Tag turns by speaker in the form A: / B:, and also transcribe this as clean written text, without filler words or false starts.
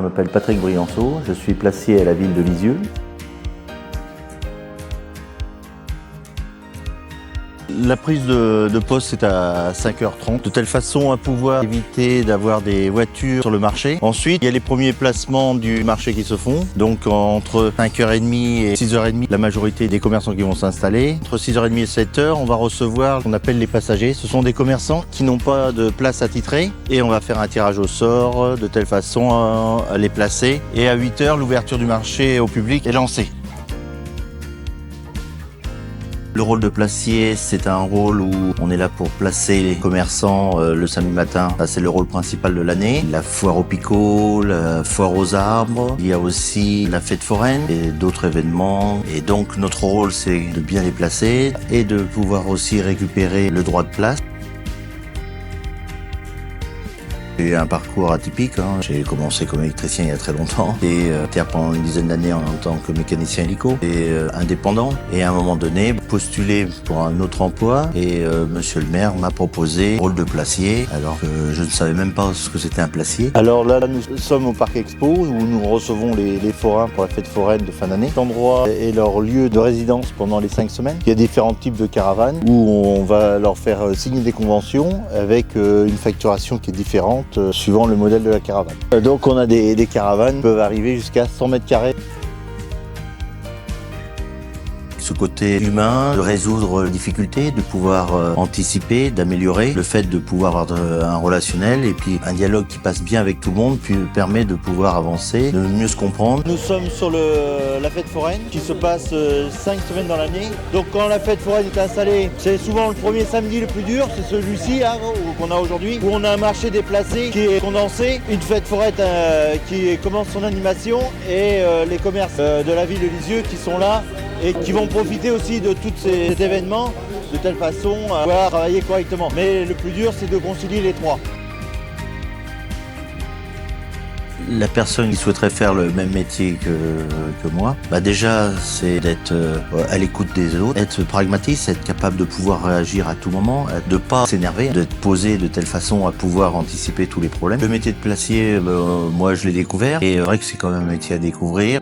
A: m'appelle Patrick Brianceau, je suis placier à la ville de Lisieux. La prise de poste c'est à 5h30, de telle façon à pouvoir éviter d'avoir des voitures sur le marché. Ensuite, il y a les premiers placements du marché qui se font. Donc entre 5h30 et 6h30, la majorité des commerçants qui vont s'installer. Entre 6h30 et 7h, on va recevoir ce qu'on appelle les passagers. Ce sont des commerçants qui n'ont pas de place attitrée et on va faire un tirage au sort de telle façon à les placer. Et à 8h, l'ouverture du marché au public est lancée. Le rôle de placier, c'est un rôle où on est là pour placer les commerçants le samedi matin. Ça, c'est le rôle principal de l'année. La foire aux picots, la foire aux arbres. Il y a aussi la fête foraine et d'autres événements. Et donc, notre rôle, c'est de bien les placer et de pouvoir aussi récupérer le droit de place. J'ai un parcours atypique, J'ai commencé comme électricien il y a très longtemps et pendant une dizaine d'années en tant que mécanicien hélico et indépendant. Et à un moment donné, postulé pour un autre emploi et monsieur le maire m'a proposé le rôle de placier alors que je ne savais même pas ce que c'était un placier. Alors là, nous sommes au Parc Expo où nous recevons les forains pour la fête foraine de fin d'année. Cet endroit est leur lieu de résidence pendant les 5 semaines. Il y a différents types de caravanes où on va leur faire signer des conventions avec une facturation qui est différente suivant le modèle de la caravane. Donc on a des caravanes qui peuvent arriver jusqu'à 100 mètres carrés. Ce côté humain, de résoudre les difficultés, de pouvoir anticiper, d'améliorer, le fait de pouvoir avoir un relationnel et puis un dialogue qui passe bien avec tout le monde, puis permet de pouvoir avancer, de mieux se comprendre. Nous sommes sur la fête foraine qui se passe 5 semaines dans l'année. Donc quand la fête foraine est installée, c'est souvent le premier samedi le plus dur, c'est celui-ci qu'on a aujourd'hui, où on a un marché déplacé qui est condensé, une fête foraine qui commence son animation et les commerces de la ville de Lisieux qui sont là et qui vont profiter aussi de tous ces événements de telle façon à pouvoir travailler correctement. Mais le plus dur, c'est de concilier les trois. La personne qui souhaiterait faire le même métier que moi, déjà c'est d'être à l'écoute des autres, être pragmatique, être capable de pouvoir réagir à tout moment, de pas s'énerver, d'être posé de telle façon à pouvoir anticiper tous les problèmes. Le métier de placier, moi je l'ai découvert et c'est vrai que c'est quand même un métier à découvrir.